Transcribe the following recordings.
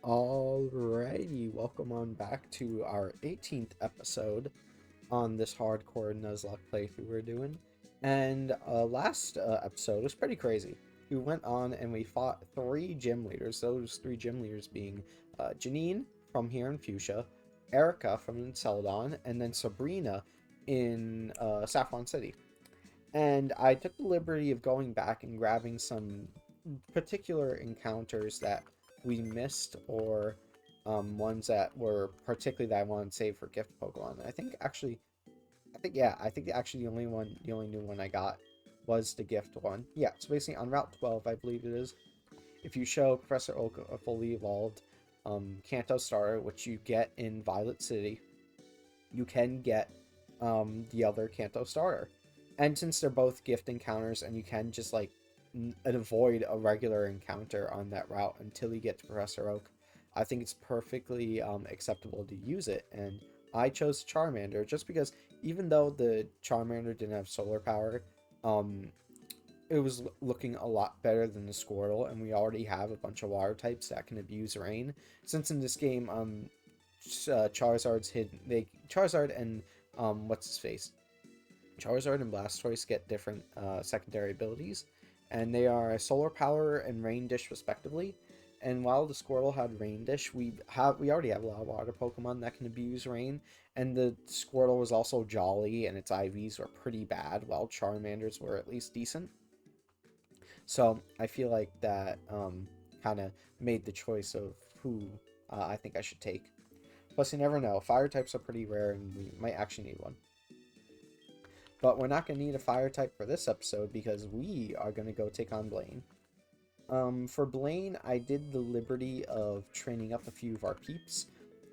Alrighty, welcome on back to our 18th episode on this hardcore Nuzlocke playthrough we're doing. And last episode was pretty crazy. We went on and we fought three gym leaders, those three gym leaders being Janine from here in Fuchsia, Erica from Celadon, and then Sabrina in Saffron City. And I took the liberty of going back and grabbing some particular encounters that we missed or ones that were particularly that I wanted to save for gift Pokemon. I think actually the only new one I got was the gift one. Yeah, so basically on Route 12, I believe it is, if you show Professor Oak a fully evolved Kanto starter, which you get in Violet City, you can get the other Kanto starter. And since they're both gift encounters and you can just like avoid a regular encounter on that route until you get to Professor Oak, I think it's perfectly acceptable to use it. And I chose Charmander just because even though the Charmander didn't have solar power, um, it was looking a lot better than the Squirtle, and we already have a bunch of water types that can abuse rain. Since in this game, Charizard's hidden, Charizard and what's his face, Charizard and Blastoise get different secondary abilities, and they are Solar Power and Rain Dish respectively. And while the Squirtle had Rain Dish, we already have a lot of water Pokemon that can abuse rain, and the Squirtle was also jolly, and its IVs were pretty bad, while Charmanders were at least decent. So I feel like that kind of made the choice of who I think I should take. Plus, you never know. Fire types are pretty rare, and we might actually need one. But we're not going to need a fire type for this episode because we are going to go take on Blaine. For Blaine, I did the liberty of training up a few of our peeps.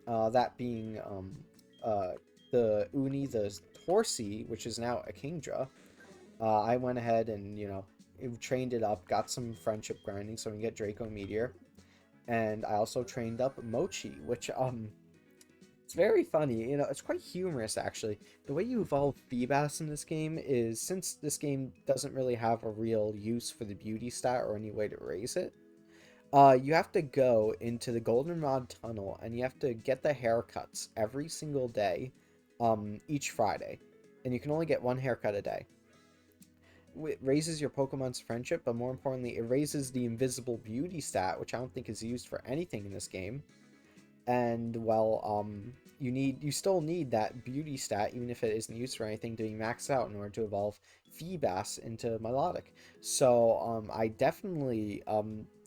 That being the Uni, the Horsey, which is now a Kingdra. I went ahead and, trained it up, got some friendship grinding so we can get Draco Meteor. And I also trained up Mochi, which, it's very funny, it's quite humorous actually. The way you evolve Feebas in this game is, since this game doesn't really have a real use for the beauty stat or any way to raise it, you have to go into the Goldenrod Tunnel and you have to get the haircuts every single day, each Friday. And you can only get one haircut a day. It raises your Pokemon's friendship, but more importantly, it raises the invisible beauty stat, which I don't think is used for anything in this game. And well, you still need that beauty stat, even if it isn't used for anything, to be maxed out in order to evolve Feebas into Melodic. So I definitely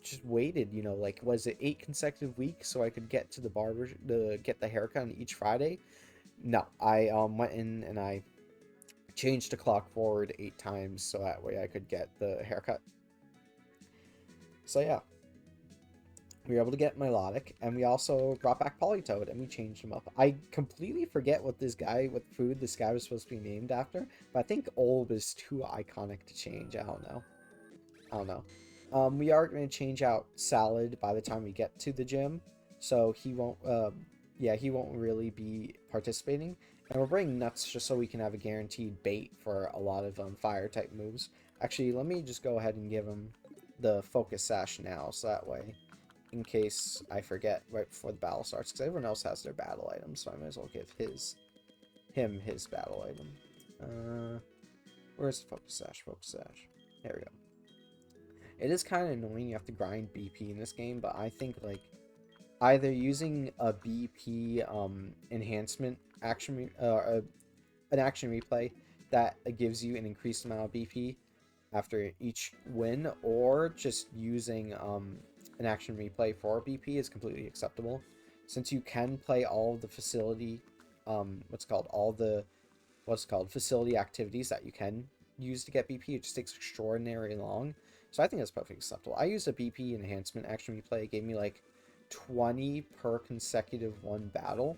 just waited, like, was it 8 consecutive weeks so I could get to the barber to get the haircut on each Friday? No, I went in and I changed the clock forward 8 times so that way I could get the haircut. So yeah, we were able to get Melodic, and we also brought back Politoed, and we changed him up. I completely forget what this guy was supposed to be named after, but I think Olb is too iconic to change. I don't know. We are going to change out Salad by the time we get to the gym, so he won't, he won't really be participating. And we're bringing Nuts just so we can have a guaranteed bait for a lot of Fire-type moves. Actually, let me just go ahead and give him the Focus Sash now, so that way, in case I forget right before the battle starts, because everyone else has their battle items, so I might as well give him his battle item. Where's the Focus Sash? Focus Sash. There we go. It is kind of annoying you have to grind BP in this game, but I think, like, either using a BP enhancement action, an action replay that gives you an increased amount of BP after each win, or just using an action replay for BP is completely acceptable, since you can play all of the facility, facility activities that you can use to get BP. It just takes extraordinarily long, so I think that's perfectly acceptable. I used a BP enhancement action replay. It gave me like 20 per consecutive one battle,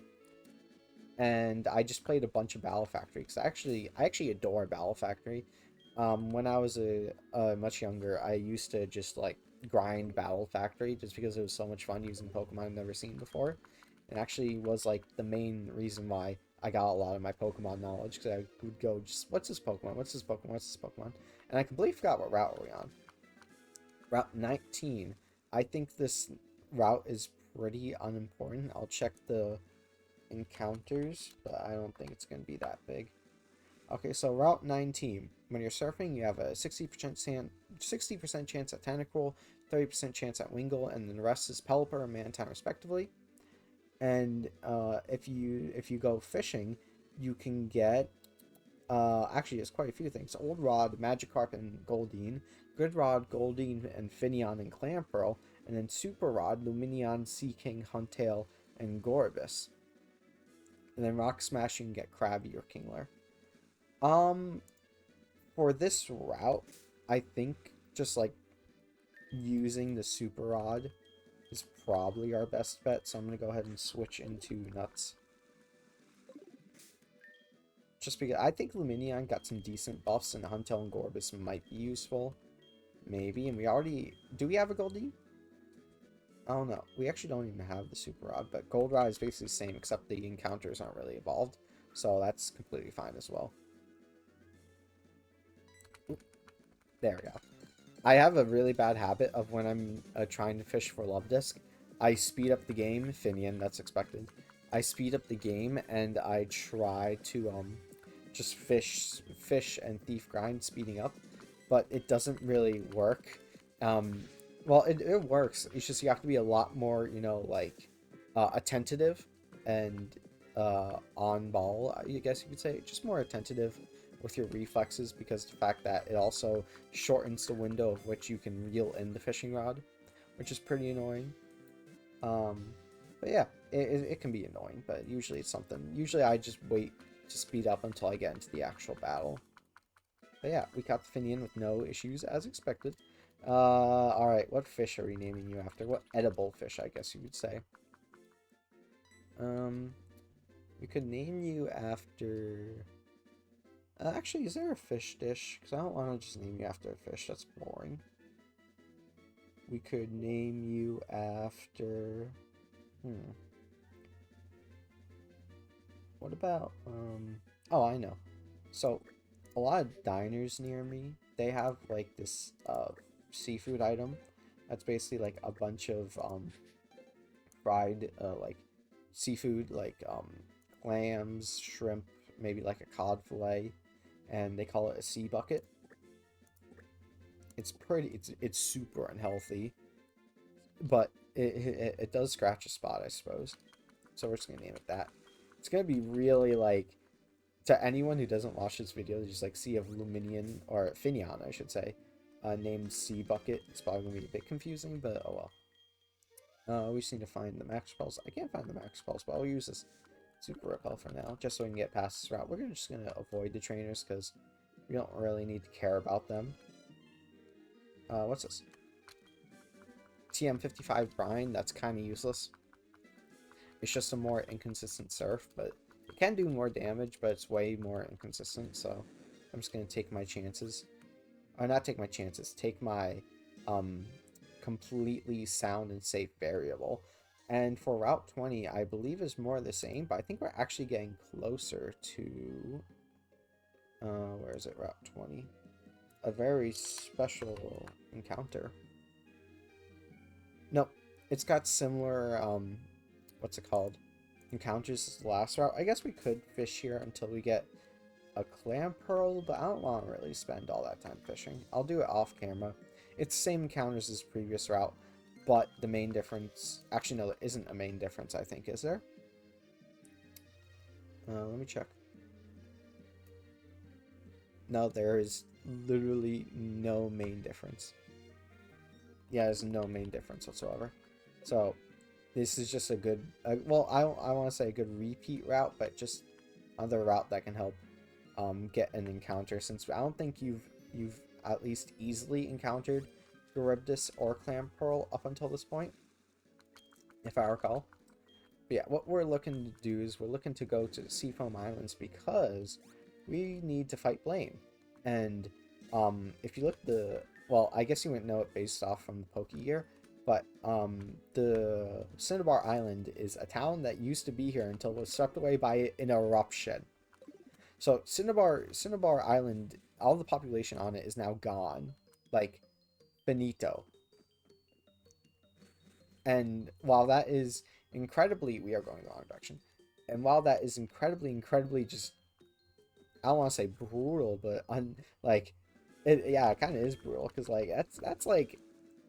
and I just played a bunch of Battle Factory because I actually adore Battle Factory. When I was much younger, I used to just like grind Battle Factory just because it was so much fun using Pokemon I've never seen before. It actually was like the main reason why I got a lot of my Pokemon knowledge, because I would go just, what's this Pokemon? What's this Pokemon? What's this Pokemon? And I completely forgot what route we're on. Route 19. I think this route is pretty unimportant. I'll check the encounters, but I don't think it's going to be that big. Okay, so Route 19. When you're surfing, you have a 60% chance at Tentacle, 30% chance at Wingull, and then the rest is Pelipper and Mantine respectively. And if you go fishing, you can get actually there's quite a few things: Old Rod, Magikarp, and Goldeen; Good Rod, Goldeen, and Finneon and Clamperl; and then Super Rod, Lumineon, Seaking, Huntail, and Gorbis. And then Rock Smash, you can get Krabby or Kingler. For this route, I think just like using the Super Rod is probably our best bet, so I'm going to go ahead and switch into Nuts. Just because I think Lumineon got some decent buffs, and Huntail and Gorbis might be useful. Maybe, and we already... Do we have a Goldeen? I don't know. We actually don't even have the Super Rod, but Goldrad is basically the same, except the encounters aren't really evolved, so that's completely fine as well. Oop. There we go. I have a really bad habit of when I'm trying to fish for Love Disc, I speed up the game. Finneon, that's expected. I speed up the game and I try to just fish and thief grind, speeding up, but it doesn't really work. Well, it works. It's just you have to be a lot more, you know, like attentive and on ball, I guess you could say. Just more attentive with your reflexes, because the fact that it also shortens the window of which you can reel in the fishing rod, which is pretty annoying. But yeah, it can be annoying, but usually it's something. Usually I just wait to speed up until I get into the actual battle. But yeah, we caught the Finneon with no issues, as expected. Alright, what fish are we naming you after? What edible fish, I guess you would say. We could name you after... actually, is there a fish dish? Because I don't want to just name you after a fish. That's boring. We could name you after... What about... Oh, I know. So, a lot of diners near me, they have, like, this, seafood item. That's basically, like, a bunch of, fried, like, seafood, like, clams, shrimp, maybe, like, a cod fillet, and they call it a sea bucket. It's pretty, it's super unhealthy, but it does scratch a spot, I suppose. So we're just gonna name it that. It's gonna be really, like, to anyone who doesn't watch this video, just like see a Lumineon, or Finneon, I should say, named Sea Bucket. It's probably gonna be a bit confusing, but oh well. We just need to find the max spells. I can't find the max spells, but I'll use this Super Repel for now, just so we can get past this route. We're just gonna avoid the trainers because we don't really need to care about them. What's this? TM55 Brine. That's kind of useless. It's just a more inconsistent surf, but it can do more damage, but it's way more inconsistent, so I'm just going to take my chances. Or not take my chances, take my completely sound and safe variable. And for Route 20, I believe is more the same, but I think we're actually getting closer to... where is it, Route 20? A very special encounter. Nope, it's got similar... what's it called? Encounters as the last route. I guess we could fish here until we get a Clamperl, but I don't want to really spend all that time fishing. I'll do it off camera. It's the same encounters as the previous route, but the main difference... Actually, no, there isn't a main difference, I think. Is there? Let me check. No, there is literally no main difference. Yeah, there's no main difference whatsoever. So... this is just a good, well, I want to say a good repeat route, but just another route that can help get an encounter, since I don't think you've at least easily encountered Charybdis or Clamperl up until this point, if I recall. But yeah, what we're looking to do is we're looking to go to Seafoam Islands because we need to fight Blame. And if you look at the, well, I guess you wouldn't know it based off from the Pokegear, but the Cinnabar Island is a town that used to be here until it was swept away by an eruption. So Cinnabar Island, all the population on it is now gone, like finito. And while that is incredibly, we are going the wrong direction. And while that is incredibly just, I don't want to say brutal, but like, yeah, it kind of is brutal because like that's like,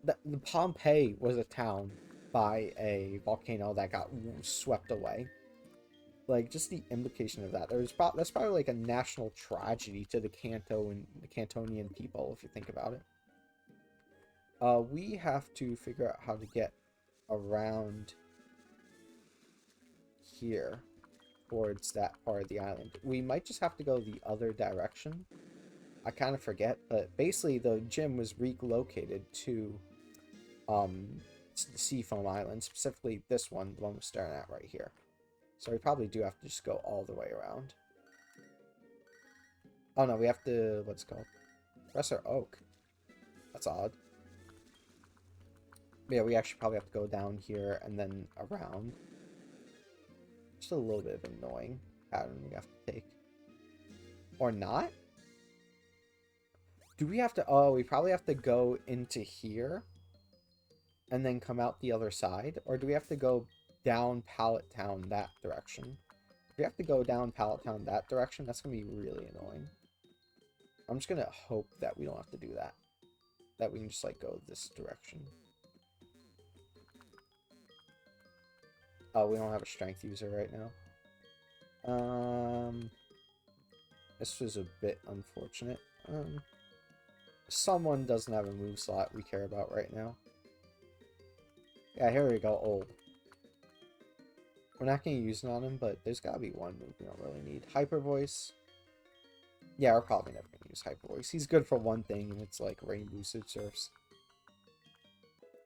the Pompeii was a town by a volcano that got swept away. Like just the implication of that, that's probably like a national tragedy to the Kanto and the Cantonian people if you think about it. We have to figure out how to get around here towards that part of the island. We might just have to go the other direction. I kind of forget, but basically the gym was relocated to the Seafoam Island, specifically this one, the one we're staring at right here. So we probably do have to just go all the way around. Oh no, we have to, what's it called? Professor Oak. That's odd. Yeah, we actually probably have to go down here and then around. Just a little bit of annoying pattern we have to take. Or not? Do we have to... Oh, we probably have to go into here and then come out the other side? Or do we have to go down Pallet Town that direction? If we have to go down Pallet Town that direction, that's going to be really annoying. I'm just going to hope that we don't have to do that. That we can just, like, go this direction. Oh, we don't have a strength user right now. This was a bit unfortunate. Someone doesn't have a move slot we care about right now. Yeah, here we go, old. We're not going to use it on him, but there's got to be one move we don't really need. Hyper Voice. Yeah, we're probably never going to use Hyper Voice. He's good for one thing, and it's like rain boosted surfs.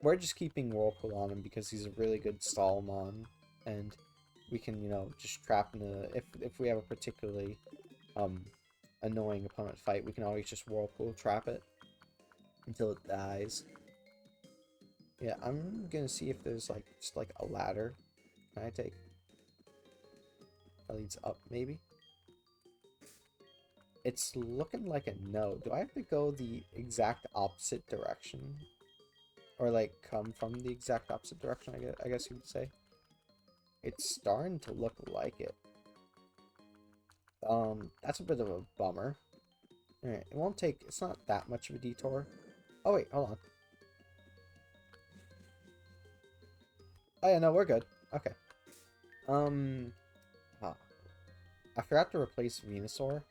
We're just keeping Whirlpool on him because he's a really good Stallmon, and we can, you know, just trap in a... If we have a particularly annoying opponent fight, we can always just Whirlpool trap it until it dies. Yeah, I'm gonna see if there's like just like a ladder. Can I take? That leads up, maybe? It's looking like a no. Do I have to go the exact opposite direction? Or like come from the exact opposite direction, I guess you would say. It's starting to look like it. That's a bit of a bummer. Alright, it won't take, it's not that much of a detour. Oh wait, hold on. Oh yeah, no, we're good. Okay. I forgot to replace Venusaur,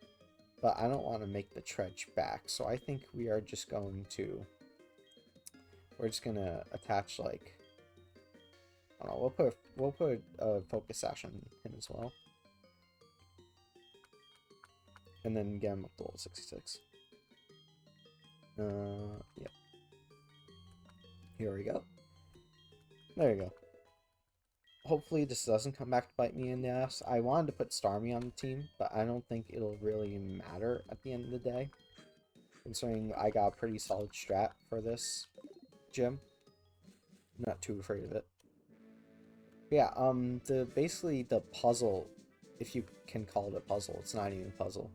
but I don't want to make the trudge back, so I think we are just going to... We're just gonna attach, like... I don't know, we'll put a focus sash on him as well. And then get him up to level 66. Yeah. Here we go. There you go. Hopefully this doesn't come back to bite me in the ass. I wanted to put Starmie on the team, but I don't think it'll really matter at the end of the day. Considering I got a pretty solid strat for this gym. I'm not too afraid of it. Yeah, basically the puzzle, if you can call it a puzzle, it's not even a puzzle.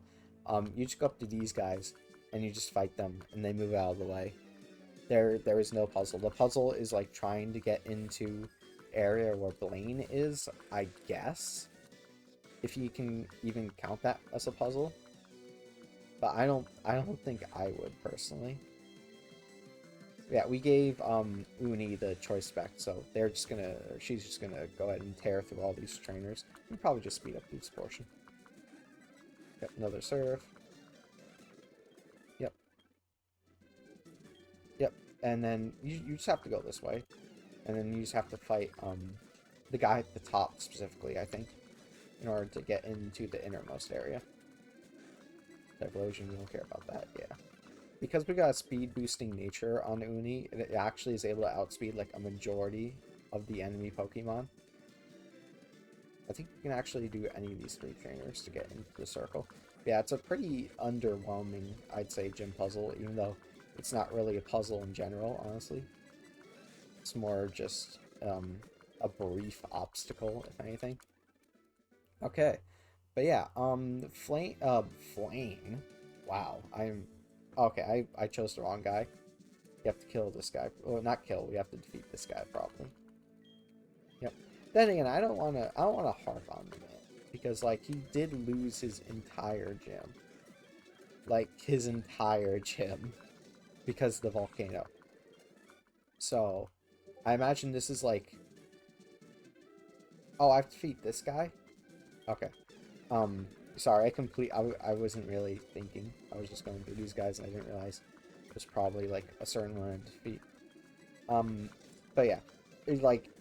You just go up to these guys, and you just fight them, and they move out of the way. There is no puzzle. The puzzle is like trying to get into area where Blaine is, I guess. If you can even count that as a puzzle. But I don't think I would personally. Yeah, we gave Uni the choice spec, so she's just gonna go ahead and tear through all these trainers and probably just speed up this portion. Yep, another serve. Yep. Yep. And then you just have to go this way. And then you just have to fight the guy at the top specifically, I think, in order to get into the innermost area. Diversion, we don't care about that, yeah. Because we got a speed boosting nature on Uni, it actually is able to outspeed like a majority of the enemy Pokemon. I think you can actually do any of these 3 trainers to get into the circle. Yeah, it's a pretty underwhelming, I'd say, gym puzzle, even though it's not really a puzzle in general, honestly. It's more just a brief obstacle, if anything. Okay. But yeah, Flame, wow, okay, I chose the wrong guy. You have to kill this guy. Well, not kill, we have to defeat this guy, probably. Yep. Then again, I don't wanna harp on him because like he did lose his entire gym. Like his entire gym because of the volcano. So I imagine this is like, oh, I have to defeat this guy? Okay. Sorry, I wasn't really thinking. I was just going through these guys and I didn't realize there's probably like a certain one to defeat. But yeah,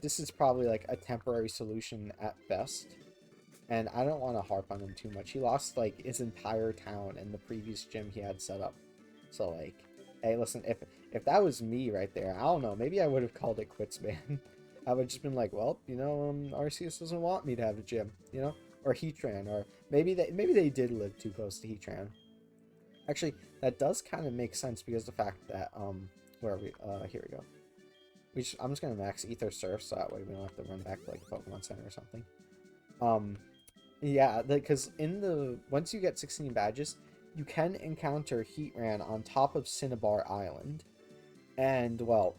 this is probably like a temporary solution at best, and I don't want to harp on him too much. He lost like his entire town and the previous gym he had set up, so like, hey, listen, if that was me right there, I don't know, maybe I would have called it quits, man. I would just been like, well, you know, Arceus doesn't want me to have a gym, you know, or Heatran, or maybe they did live too close to Heatran. Actually, that does kind of make sense because the fact that where are we? Here we go. I'm just gonna max Ether Surf so that way we don't have to run back to like Pokemon Center or something. Yeah, because once you get 16 badges, you can encounter Heatran on top of Cinnabar Island, and well,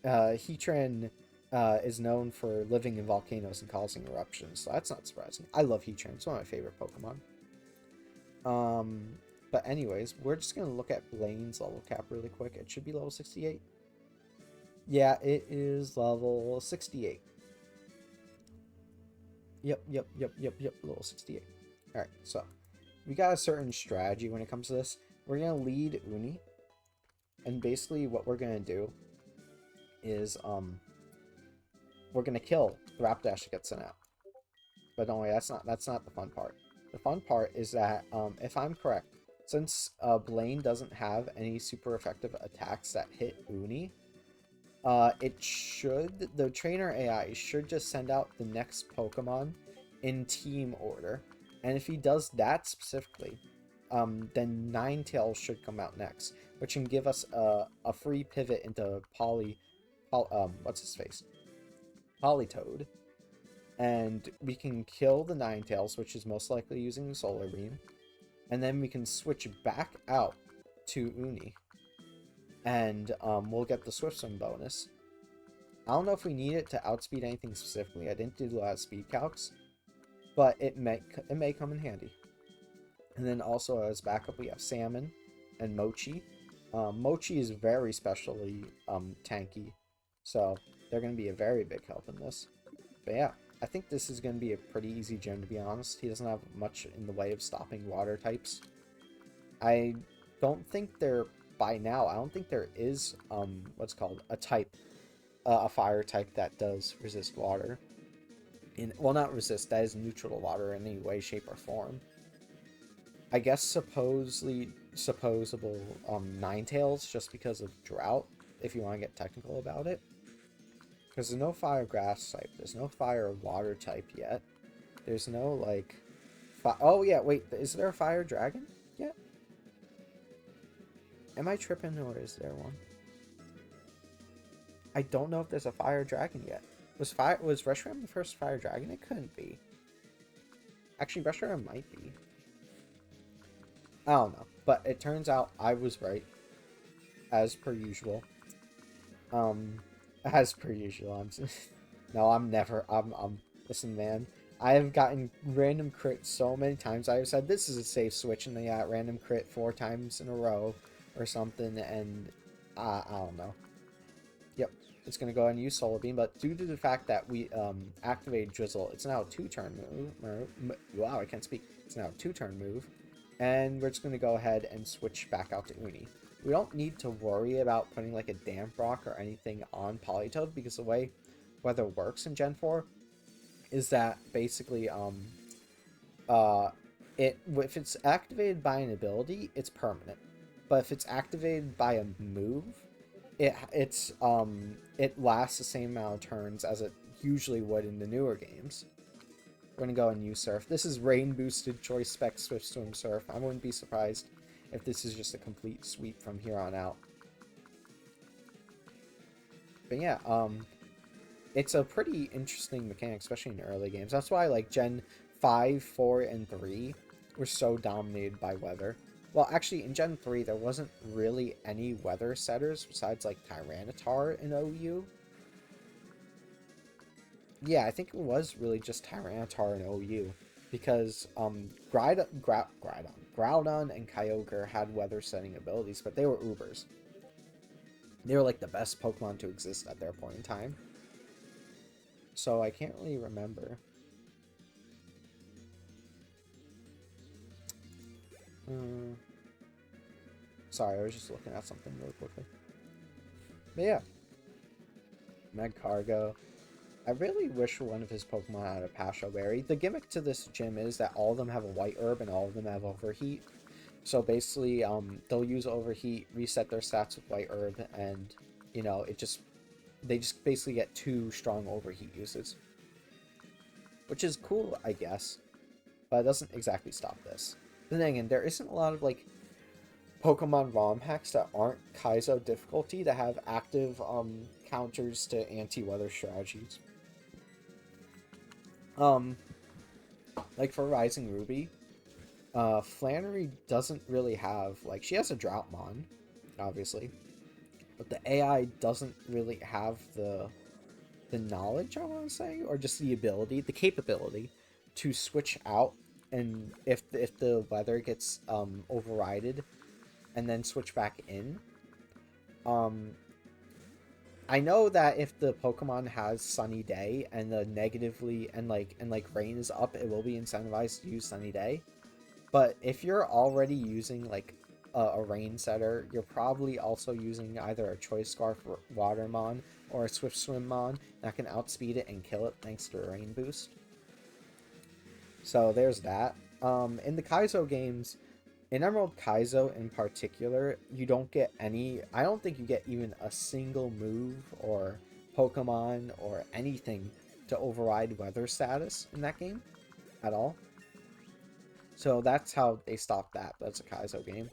Heatran is known for living in volcanoes and causing eruptions, so that's not surprising. I love Heatran; it's one of my favorite Pokemon. But anyways, we're just gonna look at Blaine's level cap really quick. It should be level 68. Yeah, it is level 68. Yep, level 68. Alright, so we got a certain strategy when it comes to this. We're going to lead Uni, and basically what we're going to do is we're going to kill the Rapidash that gets sent out. But don't worry, that's not the fun part. The fun part is that, if I'm correct, since Blaine doesn't have any super effective attacks that hit Uni, the trainer AI should just send out the next Pokemon in team order. And if he does that specifically, then Ninetales should come out next, which can give us a free pivot into what's his face? Politoed. And we can kill the Ninetales, which is most likely using Solar Beam. And then we can switch back out to Uni. And we'll get the Swift Swim bonus. I don't know if we need it to outspeed anything specifically. I didn't do a lot of speed calcs, but it may come in handy. And then also as backup, we have Salmon and Mochi. Mochi is very specially tanky, so they're going to be a very big help in this. But yeah, I think this is going to be a pretty easy gym, to be honest. He doesn't have much in the way of stopping water types. I don't think there, by now, I don't think there is, what's called, a fire type that does resist water. Well, not resist, that is neutral to water in any way, shape, or form. I guess supposable Ninetales just because of drought, if you want to get technical about it. Because there's no fire grass type, there's no fire water type yet. There's no, like... Oh, yeah, wait, is there a fire dragon yet? Am I tripping, or is there one? I don't know if there's a fire dragon yet. Was Reshiram the first fire dragon? It couldn't be. Actually, Reshiram might be. I don't know. But it turns out I was right. As per usual. As per usual. I'm never... Listen, man. I have gotten random crit so many times. I have said this is a safe switch, and then I got random crit 4 times in a row or something, and I don't know. Yep, it's going to go and use Solar Beam, but due to the fact that we activated Drizzle, it's now a 2-turn move. Wow, I can't speak. It's now a 2-turn move, and we're just going to go ahead and switch back out to Uni. We don't need to worry about putting like a Damp Rock or anything on Politoed, because the way weather works in Gen 4 is that basically if it's activated by an ability, it's permanent. But if it's activated by a move, it lasts the same amount of turns as it usually would in the newer games. We're gonna go and use Surf. This is rain boosted Choice Spec Swift Swim Surf. I wouldn't be surprised if this is just a complete sweep from here on out. But yeah, it's a pretty interesting mechanic, especially in the early games. That's why like Gen 5, 4, and 3 were so dominated by weather. Well, actually, in Gen 3, there wasn't really any weather setters besides like Tyranitar and OU. Yeah, I think it was really just Tyranitar and OU because Groudon and Kyogre had weather setting abilities, but they were Ubers. They were like the best Pokemon to exist at their point in time. So I can't really remember. Uh, Sorry, I was just looking at something really quickly. But yeah, Magcargo. I really wish one of his Pokemon had a Pasho Berry. The gimmick to this gym is that all of them have a white herb and all of them have Overheat. So basically, they'll use Overheat, reset their stats with white herb, and you know, they just basically get 2 strong Overheat uses, which is cool, I guess, but it doesn't exactly stop this. Then again, there isn't a lot of like Pokemon ROM hacks that aren't Kaizo difficulty that have active counters to anti-weather strategies. Um, like for Rising Ruby, Flannery doesn't really have like she has a Droughtmon, obviously, but the AI doesn't really have the knowledge, I want to say, or just the ability, the capability to switch out, and if the weather gets overrided, and then switch back in. Um, I know that if the Pokemon has Sunny Day and the negatively and like rain is up, it will be incentivized to use Sunny Day. But if you're already using like a rain setter, you're probably also using either a Choice Scarf Watermon or a Swift Swim Mon that can outspeed it and kill it thanks to a rain boost. So there's that. In the Kaizo games, in Emerald Kaizo in particular, you don't get any. I don't think you get even a single move or Pokemon or anything to override weather status in that game at all. So that's how they stopped that. That's a Kaizo game.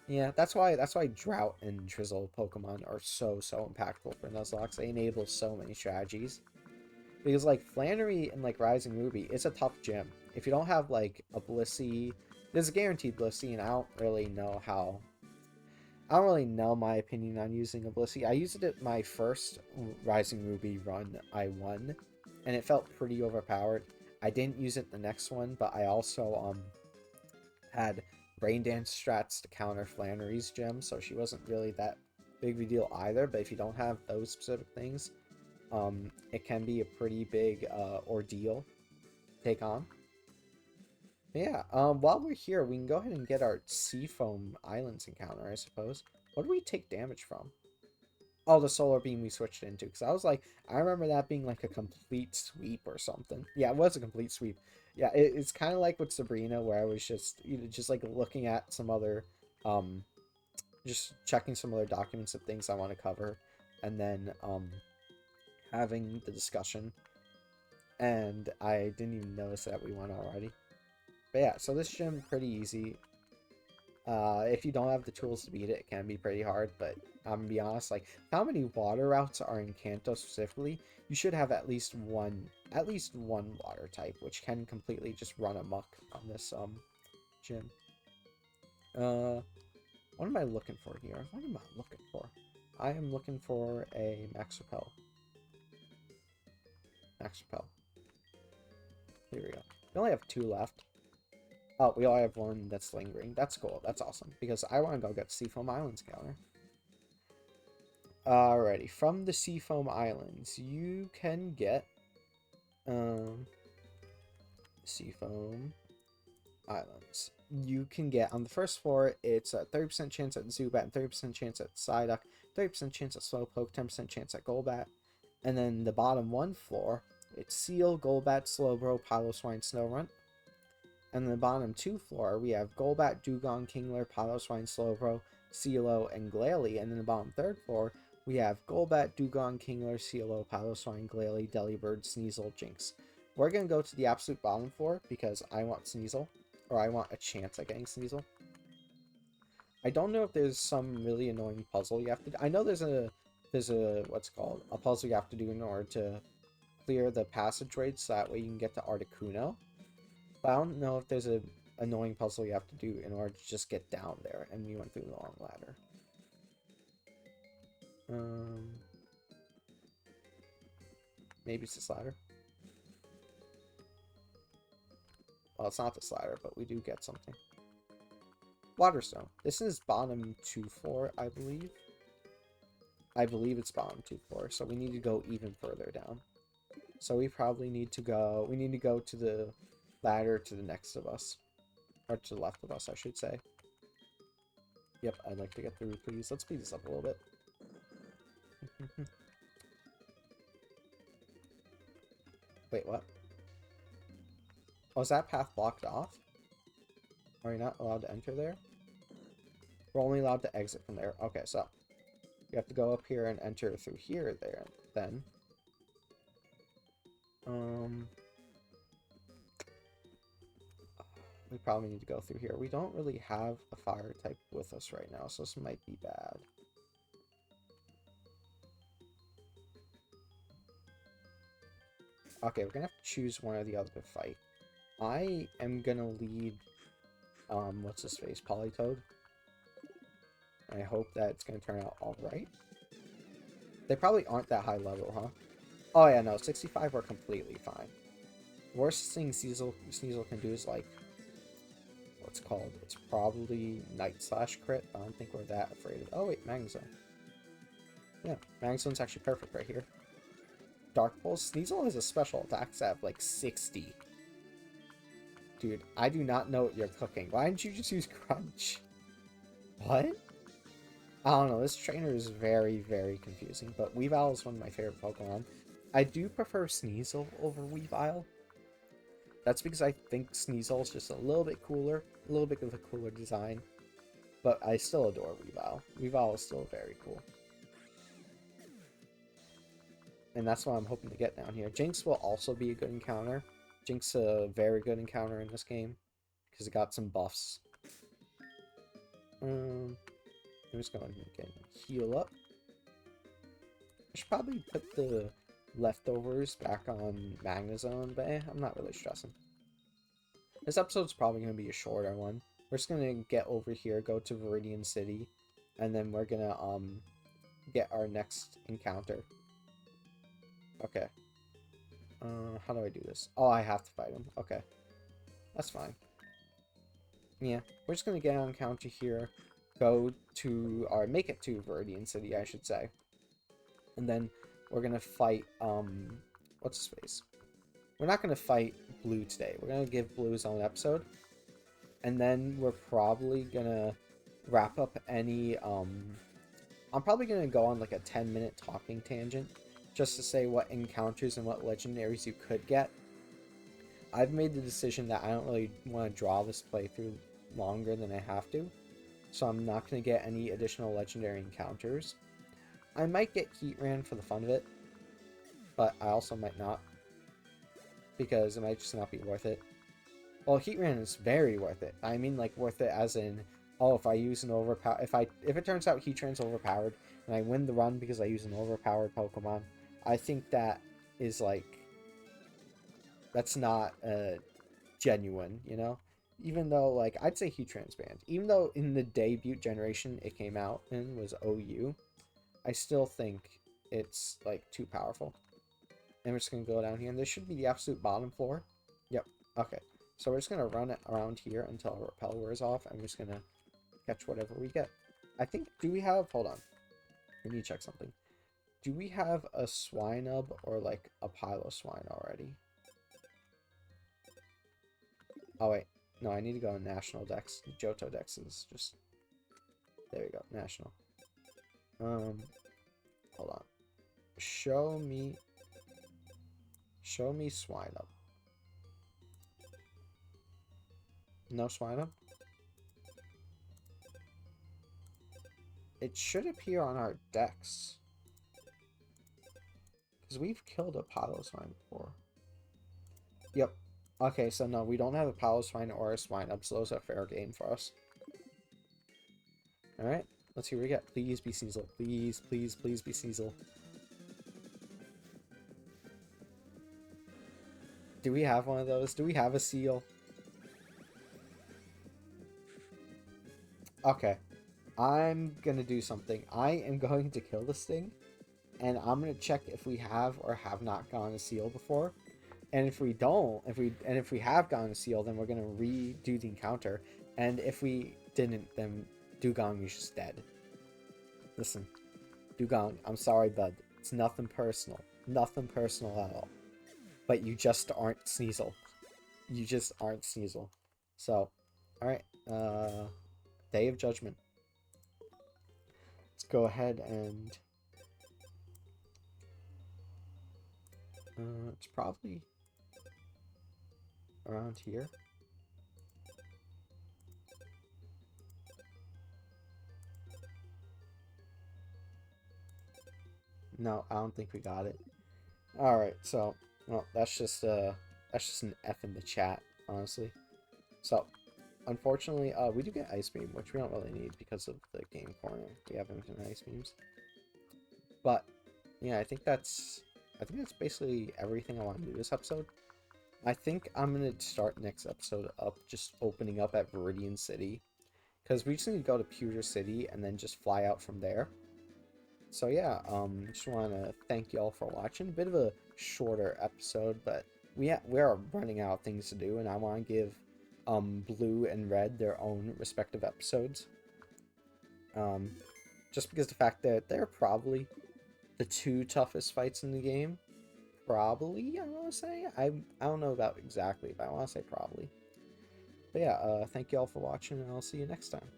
Yeah, that's why Drought and Drizzle Pokemon are so impactful for Nuzlocke. They enable so many strategies. Because like Flannery and like Rising Ruby, it's a tough gym. If you don't have like a Blissey, there's a guaranteed Blissey, and I don't really know my opinion on using a Blissey. I used it at my first Rising Ruby run I won, and it felt pretty overpowered. I didn't use it the next one, but I also had Brain Dance strats to counter Flannery's gem, so she wasn't really that big of a deal either. But if you don't have those specific things, it can be a pretty big ordeal to take on. But yeah, while we're here, we can go ahead and get our Seafoam Islands encounter, I suppose. What do we take damage from? Oh, the Solar Beam we switched into, because I was like, I remember that being like a complete sweep or something. Yeah, it was a complete sweep. Yeah, it's kind of like with Sabrina, where I was just, just like looking at some other, um, just checking some other documents of things I want to cover, and then, having the discussion, and I didn't even notice that we won already. But yeah, so this gym pretty easy. If you don't have the tools to beat it, it can be pretty hard, but I'm gonna be honest, like how many water routes are in Kanto specifically, you should have at least one water type, which can completely just run amok on this gym. Uh what am I looking for here? What am I looking for? I am looking for a Max Repel. Max Repel. Here we go. We only have 2 left. Oh, we only have 1 that's lingering. That's cool. That's awesome. Because I want to go get Seafoam Islands counter. Alrighty. From the Seafoam Islands, you can get Seafoam Islands. You can get on the first floor, it's a 30% chance at Zubat, 30% chance at Psyduck, 30% chance at Slowpoke, 10% chance at Golbat. And then the bottom 1 floor, it's Seal, Golbat, Slowbro, Piloswine, Snorunt. And the bottom 2 floor, we have Golbat, Dugong, Kingler, Piloswine, Slowbro, Sealo, and Glalie. And in the bottom 3rd floor, we have Golbat, Dugong, Kingler, Sealo, Piloswine, Glalie, Delibird, Sneasel, Jinx. We're going to go to the absolute bottom floor because I want Sneasel, or I want a chance at getting Sneasel. I don't know if there's some really annoying puzzle you have to do. I know there's a what's called a puzzle you have to do in order to clear the passageways so that way you can get to Articuno. But I don't know if there's a annoying puzzle you have to do in order to just get down there, and we went through the long ladder. Maybe it's the slider. Well, it's not the slider, but we do get something. Waterstone. This is bottom 2-4, I believe. I believe it's bottom 2-4, so we need to go even further down. So we probably need to go... We need to go to the ladder to the next of us. Or to the left of us, I should say. Yep, I'd like to get through, please. Let's speed this up a little bit. Wait, what? Oh, is that path blocked off? Are we not allowed to enter there? We're only allowed to exit from there. Okay, so you have to go up here and enter through here there then. We probably need to go through here. We don't really have a fire type with us right now, so this might be bad. Okay, we're gonna have to choose one or the other to fight. I am gonna lead, what's his face, Polytoad. I hope that it's gonna turn out alright. They probably aren't that high level, huh? Oh yeah, no, 65 are completely fine. Worst thing Sneasel can do is, like, what's called? It's probably Night/Crit. I don't think we're that afraid of. Oh wait, Magnezone. Yeah, Magnezone's actually perfect right here. Dark Pulse. Sneasel has a special attack stat of like 60. Dude, I do not know what you're cooking. Why didn't you just use Crunch? What? I don't know. This trainer is very, very confusing. But Weavile is one of my favorite Pokemon. I do prefer Sneasel over Weavile. That's because I think Sneasel is just a little bit cooler. A little bit of a cooler design. But I still adore Weavile. Weavile is still very cool. And that's what I'm hoping to get down here. Jinx will also be a good encounter. Jinx a very good encounter in this game. Because it got some buffs. I'm just going to heal up. I should probably put the leftovers back on Magnezone, but I'm not really stressing. This episode's probably going to be a shorter one. We're just going to get over here, go to Viridian City, and then we're going to get our next encounter. Okay. How do I do this? Oh, I have to fight him. Okay. That's fine. Yeah, we're just going to get on encounter here, go to, or make it to Viridian City, I should say. And then we're going to fight, what's his face? We're not going to fight Blue today. We're going to give Blue his own episode. And then we're probably going to wrap up any, I'm probably going to go on like a 10-minute talking tangent, just to say what encounters and what legendaries you could get. I've made the decision that I don't really want to draw this playthrough longer than I have to, so I'm not going to get any additional legendary encounters. I might get Heatran for the fun of it, but I also might not, because it might just not be worth it. Well, Heatran is very worth it. I mean, like, worth it as in, oh, if I use an overpower, if it turns out Heatran's overpowered, and I win the run because I use an overpowered Pokemon, I think that is, like, that's not genuine, you know? Even though, like, I'd say Heatran's banned. Even though in the debut generation it came out in was OU, I still think it's, like, too powerful. And we're just going to go down here, and this should be the absolute bottom floor. Yep, okay. So we're just going to run it around here until our repel wears off, and we're just going to catch whatever we get. I think, do we have, hold on. We need to check something. Do we have a Swinub or, like, a Piloswine already? Oh, wait. No, I need to go on National Dex. Johto Dex is just... There we go. National. Hold on. Show me Swinub. No Swinub? It should appear on our Dex. Because we've killed a Piloswine before. Yep. Okay, so no, we don't have a Piloswine or a Swinub, so those are fair game for us. Alright, let's see what we get. Please be Sneasel. Please, please, please be Sneasel. Do we have one of those? Do we have a seal? Okay. I'm gonna do something. I am going to kill this thing. and I'm gonna check if we have or have not gone to seal before. And if we don't, if we have gone to seal, then we're gonna redo the encounter. And if we didn't, then Dugong is just dead. Listen, Dugong, I'm sorry, bud. It's nothing personal. Nothing personal at all. But you just aren't Sneasel. You just aren't Sneasel. So, alright. Day of Judgment. Let's go ahead and... it's probably around here. No, I don't think we got it. Alright, so, well, that's just an F in the chat, honestly. So, unfortunately, we do get Ice Beam, which we don't really need because of the game corner. We have infinite Ice Beams. But, yeah, I think that's basically everything I want to do this episode. I think I'm going to start next episode up just opening up at Viridian City. Because we just need to go to Pewter City and then just fly out from there. So yeah, just want to thank y'all for watching. A bit of a shorter episode, but we are running out of things to do, and I want to give Blue and Red their own respective episodes. Just because the fact that they're probably the two toughest fights in the game. Probably, I want to say. I don't know about exactly, but I want to say probably. But yeah, thank y'all for watching, and I'll see you next time.